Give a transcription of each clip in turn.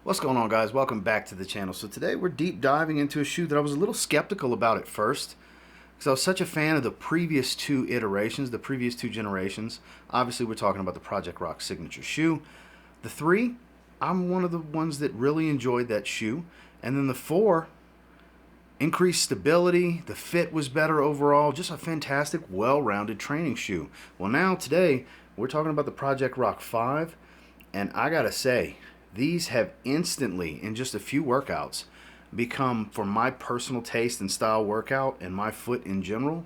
What's going on, guys? Welcome back to the channel. So today we're deep diving into a shoe that I was a little skeptical about at first because I was such a fan of the previous two iterations, the previous two generations. Obviously we're talking about the Project Rock signature shoe. The 3, I'm one of the ones that really enjoyed that shoe. And then the 4, increased stability, the fit was better overall, just a fantastic, well-rounded training shoe. Well, now today we're talking about the Project Rock 5, and I gotta say, these have instantly, in just a few workouts, become, for my personal taste and style workout and my foot in general,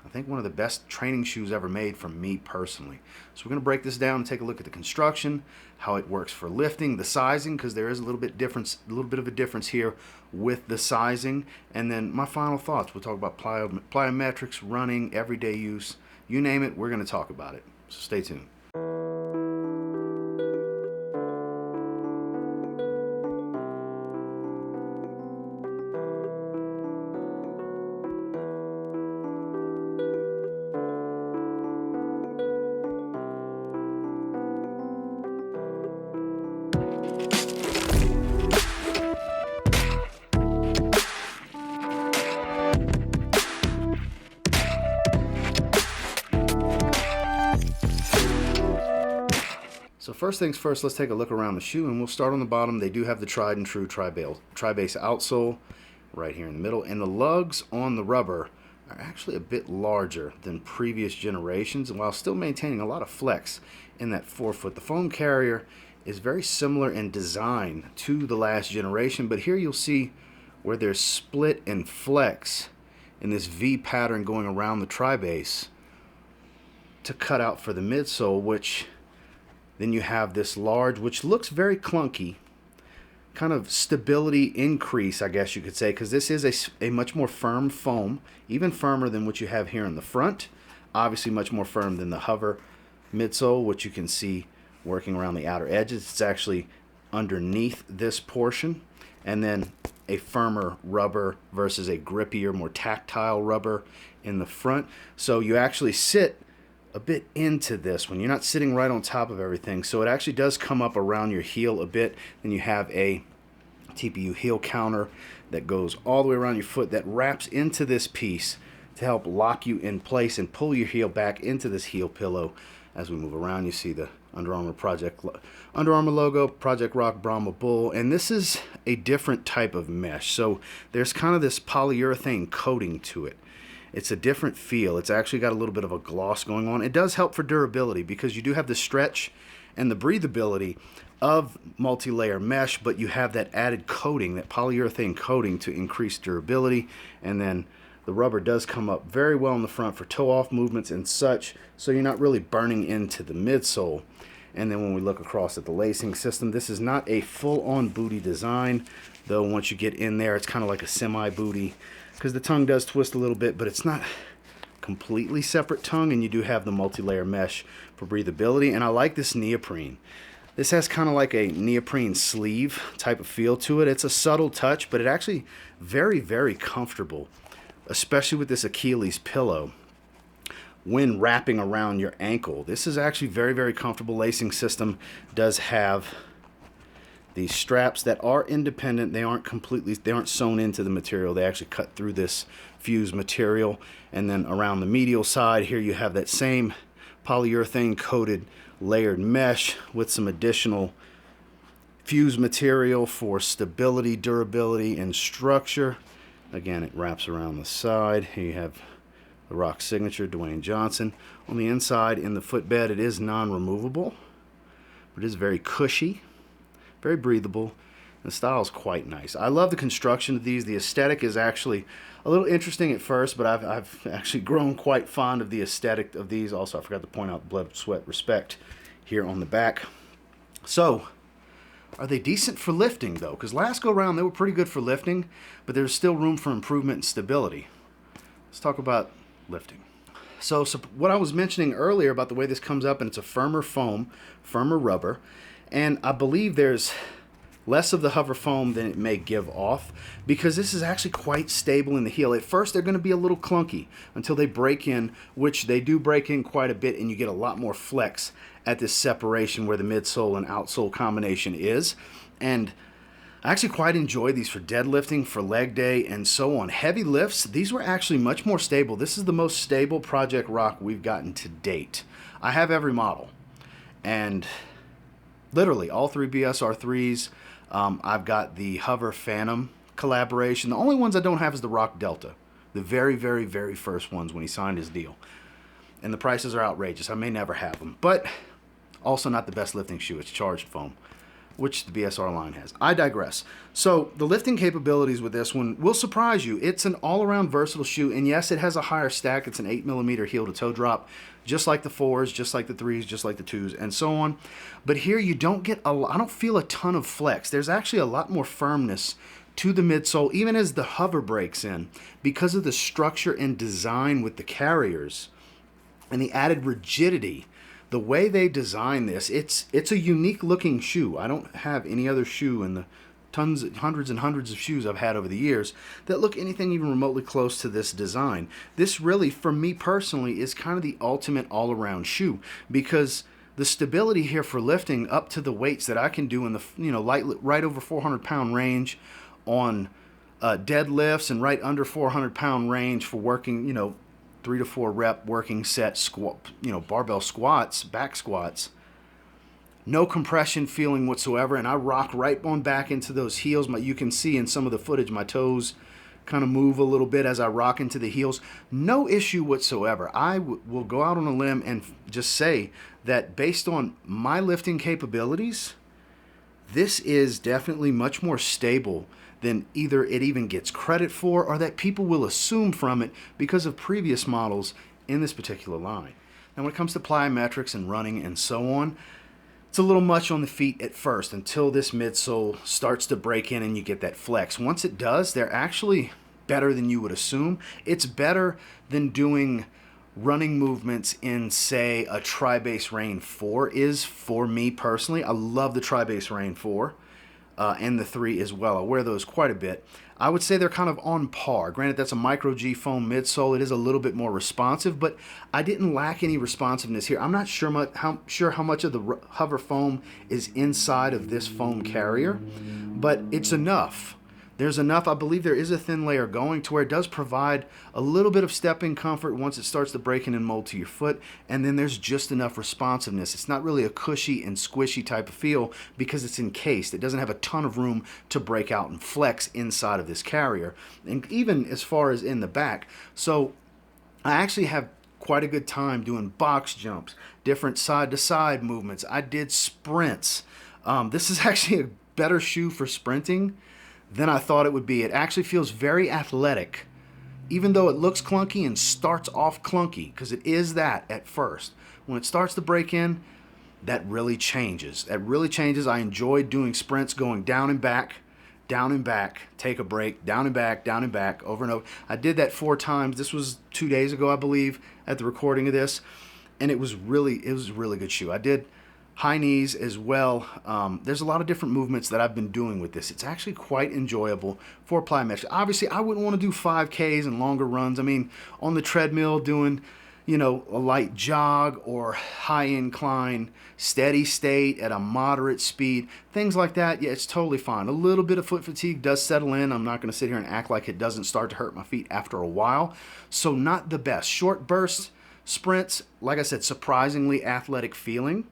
I think one of the best training shoes ever made for me personally. So we're going to break this down and take a look at the construction, how it works for lifting, the sizing, because there is a little bit of a difference here with the sizing, and then my final thoughts. We'll talk about plyometrics, running, everyday use, you name it, we're going to talk about it. So stay tuned. So first things first, let's take a look around the shoe, and we'll start on the bottom. They do have the tried and true tri-base outsole right here in the middle, and the lugs on the rubber are actually a bit larger than previous generations, while still maintaining a lot of flex in that forefoot. The foam carrier is very similar in design to the last generation, but here you'll see where there's split and flex in this V pattern going around the tri-base to cut out for the midsole, which then you have this large, which looks very clunky, kind of stability increase, I guess you could say, because this is a much more firm foam, even firmer than what you have here in the front. Obviously much more firm than the Hover midsole, which you can see working around the outer edges. It's actually underneath this portion. And then a firmer rubber versus a grippier, more tactile rubber in the front. So you actually sit a bit into this when you're not sitting right on top of everything, so it actually does come up around your heel a bit. Then you have a TPU heel counter that goes all the way around your foot that wraps into this piece to help lock you in place and pull your heel back into this heel pillow. As we move around, you see the Under Armour logo, Project Rock Brahma Bull, and this is a different type of mesh. So there's kind of this polyurethane coating to it. It's a different feel. It's actually got a little bit of a gloss going on. It does help for durability because you do have the stretch and the breathability of multi-layer mesh, but you have that added coating, that polyurethane coating, to increase durability. And then the rubber does come up very well in the front for toe-off movements and such, so you're not really burning into the midsole. And then when we look across at the lacing system, this is not a full-on booty design, though once you get in there, it's kind of like a semi-booty, because the tongue does twist a little bit, but it's not completely separate tongue, and you do have the multi-layer mesh for breathability. And I like this neoprene. This has kind of like a neoprene sleeve type of feel to it. It's a subtle touch, but it actually very, very comfortable, especially with this Achilles pillow when wrapping around your ankle. This is actually very, very comfortable. Lacing system does have these straps that are independent. They aren't sewn into the material. They actually cut through this fused material. And then around the medial side here, you have that same polyurethane coated layered mesh with some additional fused material for stability, durability, and structure. Again, it wraps around the side. Here you have the Rock signature, Dwayne Johnson. On the inside, in the footbed, it is non-removable, but it is very cushy, very breathable. The style is quite nice. I love the construction of these. The aesthetic is actually a little interesting at first, but I've actually grown quite fond of the aesthetic of these. Also, I forgot to point out blood, sweat, respect here on the back. So, are they decent for lifting, though? Because last go round, they were pretty good for lifting, but there's still room for improvement and stability. Let's talk about lifting. So what I was mentioning earlier about the way this comes up, and it's a firmer foam, firmer rubber, and I believe there's less of the hover foam than it may give off, because this is actually quite stable in the heel. At first, they're going to be a little clunky until they break in, which they do break in quite a bit, and you get a lot more flex at this separation where the midsole and outsole combination is. And I actually quite enjoy these for deadlifting, for leg day, and so on. Heavy lifts, these were actually much more stable. This is the most stable Project Rock we've gotten to date. I have every model, and literally all three BSR3s. I've got the Hover Phantom collaboration. The only ones I don't have is the Rock Delta, the very, very, very first ones when he signed his deal. And the prices are outrageous. I may never have them, but also not the best lifting shoe. It's charged foam, which the BSR line has. I digress. So the lifting capabilities with this one will surprise you. It's an all-around versatile shoe, and yes, it has a higher stack. It's an 8mm heel-to-toe drop, just like the 4s, just like the 3s, just like the 2s, and so on. But here you don't get I don't feel a ton of flex. There's actually a lot more firmness to the midsole, even as the hover breaks in, because of the structure and design with the carriers and the added rigidity. The way they design this, it's a unique looking shoe. I don't have any other shoe in the hundreds and hundreds of shoes I've had over the years that look anything even remotely close to this design. This really, for me personally, is kind of the ultimate all-around shoe, because the stability here for lifting up to the weights that I can do in the right over 400-pound range on deadlifts, and right under 400-pound range for working 3 to 4 rep working set squat, barbell squats, back squats. No compression feeling whatsoever, and I rock right on back into those heels. You can see in some of the footage my toes kind of move a little bit as I rock into the heels. No issue whatsoever. I will go out on a limb and just say that based on my lifting capabilities, this is definitely much more stable than either it even gets credit for or that people will assume from it because of previous models in this particular line. Now when it comes to plyometrics and running and so on, it's a little much on the feet at first until this midsole starts to break in and you get that flex. Once it does, they're actually better than you would assume. It's better than doing running movements in, say, a Tri-Base Rain 4 is for me personally. I love the Tri-Base Rain 4. And the 3 as well. I wear those quite a bit. I would say they're kind of on par. Granted, that's a micro G foam midsole. It is a little bit more responsive, but I didn't lack any responsiveness here. I'm not sure how much of the hover foam is inside of this foam carrier, but it's enough. There's enough. I believe there is a thin layer going to where it does provide a little bit of stepping comfort once it starts to break in and mold to your foot, and then there's just enough responsiveness. It's not really a cushy and squishy type of feel because it's encased. It doesn't have a ton of room to break out and flex inside of this carrier, and even as far as in the back. So I actually have quite a good time doing box jumps, different side-to-side movements. I did sprints. This is actually a better shoe for sprinting than I thought it would be. It actually feels very athletic, even though it looks clunky and starts off clunky, because it is that at first. When it starts to break in, that really changes. That really changes. I enjoyed doing sprints, going down and back, take a break, down and back, over and over. I did that 4 times. This was 2 days ago, I believe, at the recording of this, and it was a really good shoe. I did high knees as well. There's a lot of different movements that I've been doing with this. It's actually quite enjoyable for plyometrics. Obviously, I wouldn't want to do 5Ks and longer runs. I mean, on the treadmill doing, a light jog or high incline, steady state at a moderate speed, things like that, yeah, it's totally fine. A little bit of foot fatigue does settle in. I'm not going to sit here and act like it doesn't start to hurt my feet after a while. So not the best. Short bursts, sprints, like I said, surprisingly athletic feeling,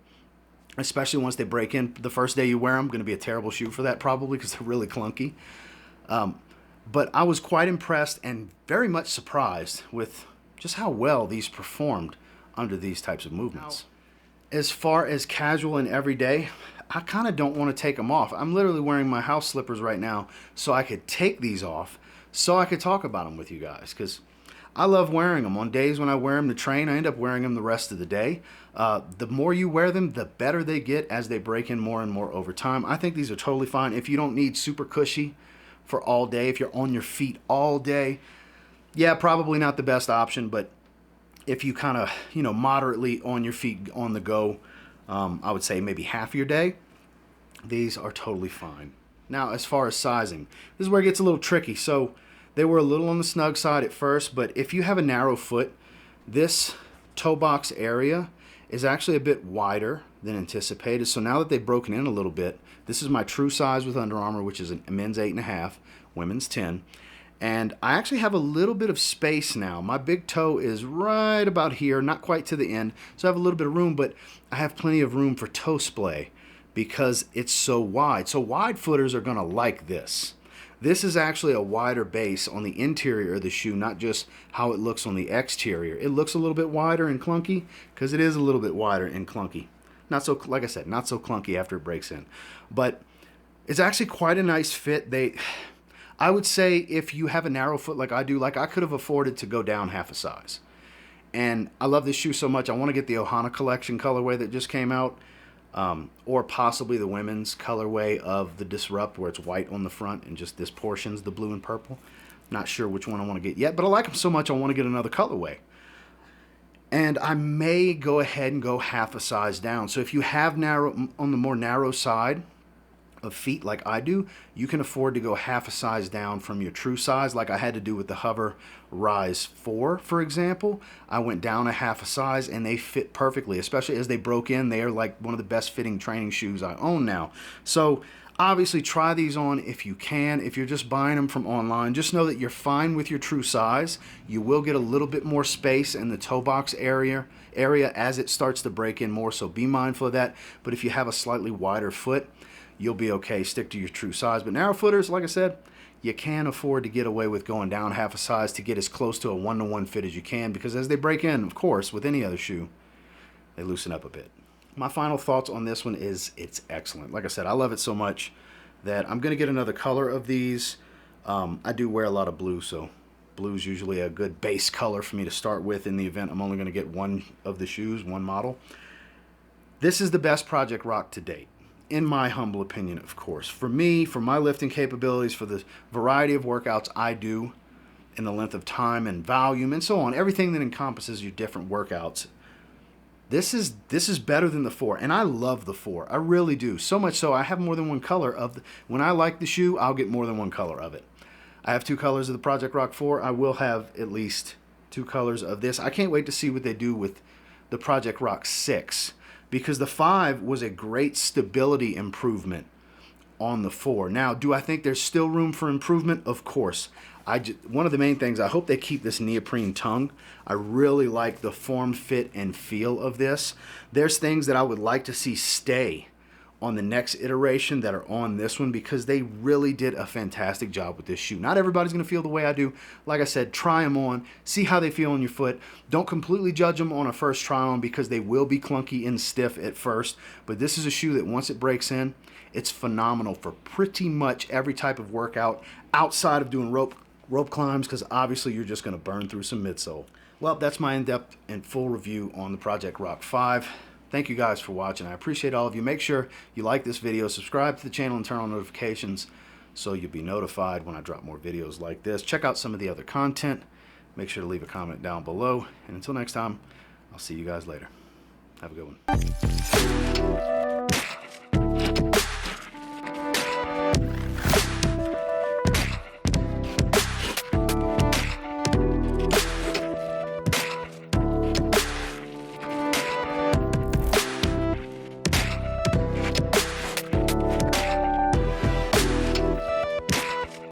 especially once they break in. The first day you wear them, going to be a terrible shoe for that probably because they're really clunky. But I was quite impressed and very much surprised with just how well these performed under these types of movements. As far as casual and everyday, I kind of don't want to take them off. I'm literally wearing my house slippers right now so I could take these off so I could talk about them with you guys, because I love wearing them. On days when I wear them to train, I end up wearing them the rest of the day. The more you wear them, the better they get as they break in more and more over time. I think these are totally fine. If you don't need super cushy for all day, if you're on your feet all day, yeah, probably not the best option. But if you kind of, moderately on your feet on the go, I would say maybe half your day, these are totally fine. Now, as far as sizing, this is where it gets a little tricky. So they were a little on the snug side at first, but if you have a narrow foot, this toe box area is actually a bit wider than anticipated. So now that they've broken in a little bit, This is my true size with Under Armour, which is a men's 8.5, women's 10. And I actually have a little bit of space now. My big toe is right about here, not quite to the end, so I have a little bit of room, but I have plenty of room for toe splay because it's so wide. So wide footers are going to like this. This is actually a wider base on the interior of the shoe, not just how it looks on the exterior. It looks a little bit wider and clunky because it is a little bit wider and clunky. Not so, like I said, not so clunky after it breaks in. But it's actually quite a nice fit. I would say if you have a narrow foot like I do, like I could have afforded to go down half a size. And I love this shoe so much, I want to get the Ohana Collection colorway that just came out, or possibly the women's colorway of the Disrupt, where it's white on the front and just this portion's the blue and purple. Not sure which one I want to get yet, but I like them so much I want to get another colorway. And I may go ahead and go half a size down. So if you have narrow, on the more narrow side of feet like I do, you can afford to go half a size down from your true size, like I had to do with the Hover Rise 4, for example. I went down a half a size and they fit perfectly, especially as they broke in. They are like one of the best fitting training shoes I own now. So obviously try these on if you can. If you're just buying them from online, just know that you're fine with your true size. You will get a little bit more space in the toe box area as it starts to break in more, so be mindful of that. But if you have a slightly wider foot, you'll be okay. Stick to your true size. But narrow footers, like I said, you can afford to get away with going down half a size to get as close to a 1-to-1 fit as you can, because as they break in, of course, with any other shoe, they loosen up a bit. My final thoughts on this one is it's excellent. Like I said, I love it so much that I'm going to get another color of these. I do wear a lot of blue, so blue is usually a good base color for me to start with in the event I'm only going to get one of the shoes, one model. This is the best Project Rock to date, in my humble opinion, of course. For me, for my lifting capabilities, for the variety of workouts I do, and the length of time and volume and so on, everything that encompasses your different workouts, this is better than the 4, and I love the 4. I really do. So much so I have more than one color of the, when I like the shoe, I'll get more than one color of it. I have 2 colors of the Project Rock 4. I will have at least 2 colors of this. I can't wait to see what they do with the Project Rock 6, because the 5 was a great stability improvement on the 4. Now, do I think there's still room for improvement? Of course. One of the main things, I hope they keep this neoprene tongue. I really like the form, fit, and feel of this. There's things that I would like to see stay on the next iteration that are on this one, because they really did a fantastic job with this shoe. Not everybody's going to feel the way I do. Like I said, try them on, see how they feel on your foot. Don't completely judge them on a first try on, because they will be clunky and stiff at first. But this is a shoe that once it breaks in, it's phenomenal for pretty much every type of workout outside of doing rope climbs, because obviously you're just going to burn through some midsole. Well, that's my in-depth and full review on the Project Rock 5. Thank you guys for watching. I appreciate all of you. Make sure you like this video, subscribe to the channel, and turn on notifications so you'll be notified when I drop more videos like this. Check out some of the other content. Make sure to leave a comment down below. And until next time, I'll see you guys later. Have a good one.